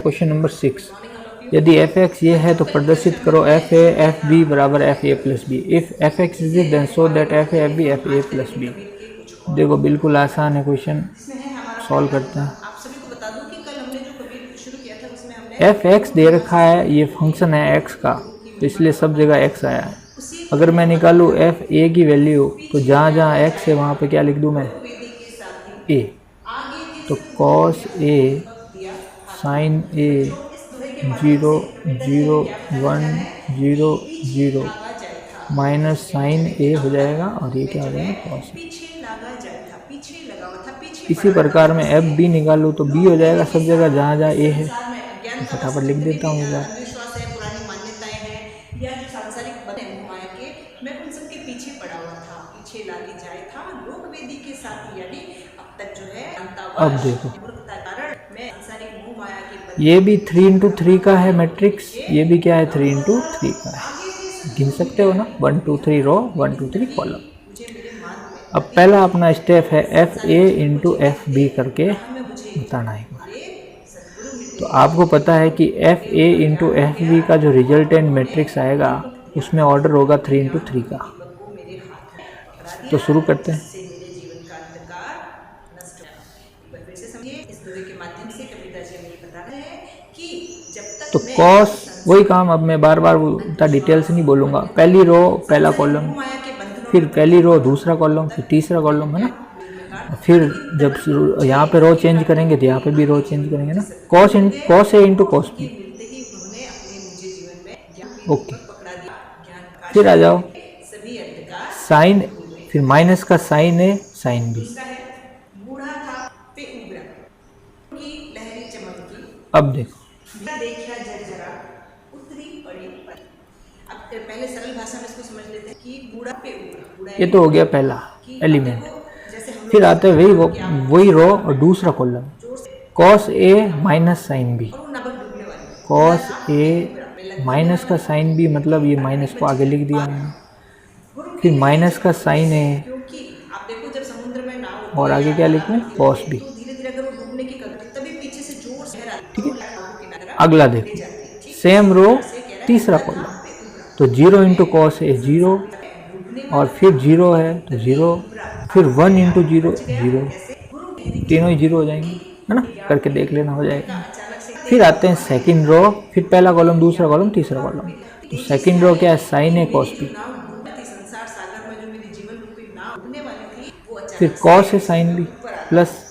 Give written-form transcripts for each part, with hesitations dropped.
Question number 6। यदि F x ये है तो प्रदर्शित करो एफ ए एफ बी बराबर F A plus B. If F X is it then show that F A F B F A plus B. देखो बिल्कुल आसान है क्वेश्चन, सॉल्व करते हैं। एफ एक्स दे रखा है, ये फंक्शन है एक्स का, तो इसलिए सब जगह एक्स आया है। अगर मैं निकालूँ एफ ए की वैल्यू तो जहाँ जहाँ एक्स है वहाँ पे क्या लिख दूँ मैं, ए। तो cos A sign A 0 0 1 0 0 minus sine ए हो जाएगा और ये क्या हो जाएगा कॉस। इसी प्रकार में एफ बी निकालूँ तो बी हो जाएगा सब जगह जहाँ जहाँ ए है। तो फटाफट लिख देता हूँ इधर। अब देखो ये भी 3 इंटू 3 का है मैट्रिक्स, ये भी क्या है 3 इंटू 3 का है। गिन सकते हो ना, 1 2 3 रो 1 2 3 कॉलम। अब पहला अपना स्टेप है F A into F B करके बताना है। तो आपको पता है कि F A into F B का जो रिजल्टेंट मैट्रिक्स आएगा उसमें ऑर्डर होगा 3 इंटू 3 का। तो शुरू करते हैं। तो कॉस वही काम, अब मैं बार बार उतना डिटेल से नहीं बोलूँगा। पहली रो पहला कॉलम, फिर पहली रो दूसरा कॉलम, फिर तीसरा कॉलम, है ना। फिर जब यहाँ पे रो चेंज करेंगे तो यहाँ पे भी रो चेंज करेंगे ना। Cos A into cos B, okay. फिर आ जाओ साइन, फिर माइनस का साइन ए साइन बी। अब देखो पहले सरल भाषा में इसको समझ लेते हैं कि बूढ़ा पे ऊपरा, ये तो हो गया पहला एलिमेंट। फिर आते हैं वही रो और दूसरा column, cos A minus sine B. Cos A minus का साइन बी मतलब ये माइनस को आगे लिख दिया मैंने। फिर माइनस का साइन ए और आगे क्या लिखें कॉस बी, ठीक है। अगला देखो सेम रो तीसरा कॉलम, तो 0 इंटू कॉस ए 0 और फिर 0 है तो 0, फिर 1 इंटू 0 0, तीनों ही 0 हो जाएंगे, है ना। करके देख लेना, हो जाएगा। फिर आते हैं सेकंड रो, फिर पहला कॉलम दूसरा कॉलम तीसरा कॉलम। तो सेकंड रो क्या है साइन ए कॉस बी, फिर cos A sine B plus,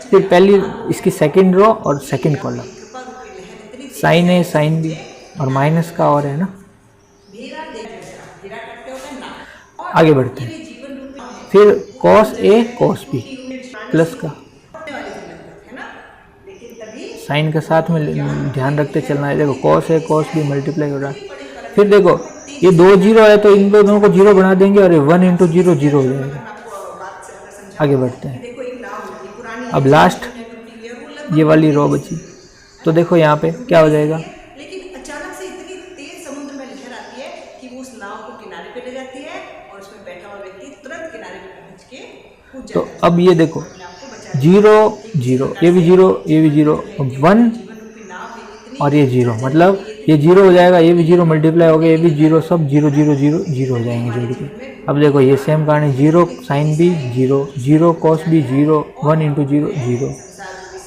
फिर पहली इसकी सेकंड रो और second column sign A sine B और माइनस का और है ना। आगे बढ़ते हैं। फिर cos A cos B plus का साइन के साथ में ध्यान रखते चलना है। देखो cos A cos B multiply हो रहा है। फिर देखो ये 2 0 है तो इन दोनों को 0 बना देंगे और ये 1 इंटू 0 0 हो जाएगा। आगे बढ़ते हैं। अब लास्ट ये वाली रो बची, तो देखो यहाँ पे क्या हो जाएगा, लेकिन अचानक से इतनी तेज समुद्र में लहर आती है कि वो उस नाव को किनारे पे ले जाती है और उसमें बैठा हुआ व्यक्ति तुरंत किनारे पे पहुंच के कूद जाता है। तो अब ये देखो 0 0, ये भी 0 ये भी 0, 1 और ये 0, मतलब ये 0 हो जाएगा, ये भी 0 मल्टीप्लाई हो गया, ये भी 0, सब 0 0 0 0 हो जाएंगे जोड़ के। अब देखो ये सेम कहानी, 0 sine B 0 0 cos B 0 1 into 0 0।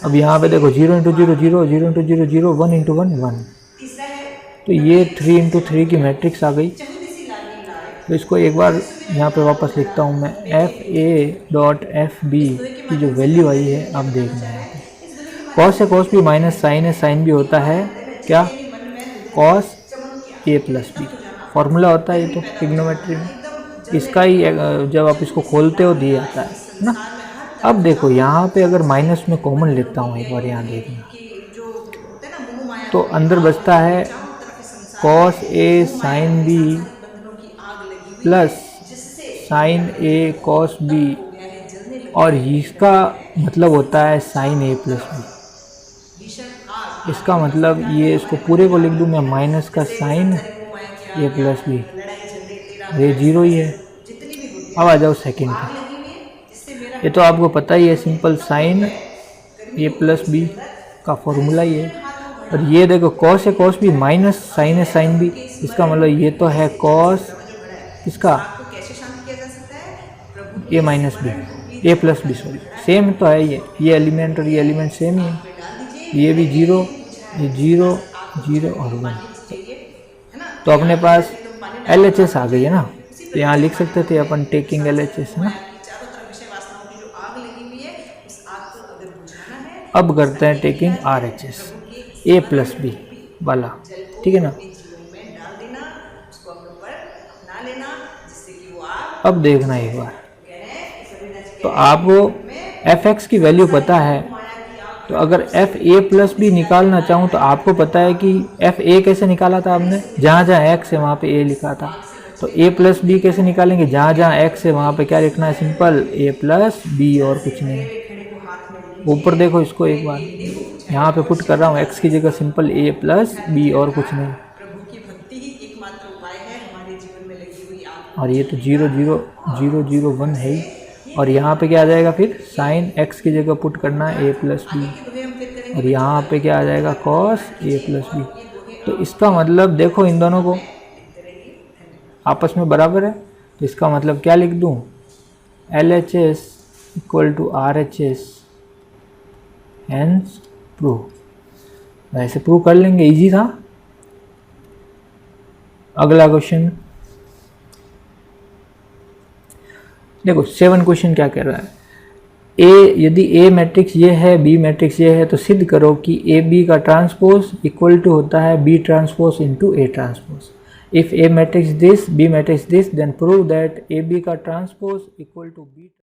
अब यहाँ पे देखो 0 इंटू 0 0 0 इंटू 0 0 1 इंटू 1 1। तो ये 3 इंटू 3 की मैट्रिक्स आ गई। तो इसको एक बार यहाँ पे वापस लिखता हूँ मैं, F A dot F B की जो वैल्यू आई है आप देखना है। Cos A cos B minus sine A sine B होता है क्या, cos A plus B. Formula होता है ये तो ट्रिग्नोमेट्री में, इसका ही जब आप इसको खोलते हो दिया जाता है ना। अब देखो यहाँ पे अगर माइनस में कॉमन लेता हूँ एक बार, यहाँ देखना, तो अंदर बचता है कॉस ए साइन बी प्लस साइन ए कॉस बी, और इसका मतलब होता है साइन ए प्लस बी। इसका मतलब ये, इसको पूरे को लिख दूँ मैं, माइनस का साइन ए प्लस बी, ये 0 ही है। अब आ जाओ सेकंड पे। ये तो आपको पता ही है, सिंपल साइन ए प्लस बी का फॉर्मूला ही है। और ये देखो कॉस है कॉस बी माइनस साइन है साइन बी, इसका मतलब ये तो है कॉस इसका ए माइनस बी, ए प्लस बी सॉरी, सेम तो है ये एलिमेंट और ये एलिमेंट सेम ही है। ये भी जीरो, ये जीरो जीरो और 1, तो अपने पास LHS आ गई है ना। तो यहाँ लिख सकते थे अपन टेकिंग LHS है ना। अब करते हैं टेकिंग RHS ए प्लस बी वाला, ठीक है ना। अब देखना एक बार, तो आपको fx की वैल्यू पता है, तो अगर f a प्लस बी निकालना चाहूँ तो आपको पता है कि f a कैसे निकाला था आपने, जहाँ जहाँ x है वहाँ पे a लिखा था। तो a प्लस बी कैसे निकालेंगे, जहाँ जहाँ x है वहाँ पे क्या लिखना है, सिंपल a प्लस बी और कुछ नहीं। ऊपर देखो इसको एक बार, यहाँ पे पुट कर रहा हूँ x की जगह सिंपल a प्लस बी और कुछ नहीं। और ये तो 0 0 0 0 1 है ही, और यहाँ पे क्या आ जाएगा फिर साइन x की जगह पुट करना है a प्लस बी, और यहाँ पे क्या आ जाएगा कॉस a प्लस बी। तो इसका मतलब देखो इन दोनों को आपस में बराबर है, तो इसका मतलब क्या लिख दूँ, LHS equal to RHS, hence prove. वैसे प्रूव कर लेंगे, इजी था। अगला क्वेश्चन देखो 7 क्वेश्चन क्या कह रहा है, यदि A मैट्रिक्स ये है B मैट्रिक्स ये है तो सिद्ध करो कि AB का ट्रांसपोज इक्वल टू होता है B transpose into A transpose. If A matrix this B matrix this then prove that AB का ट्रांसपोज इक्वल टू B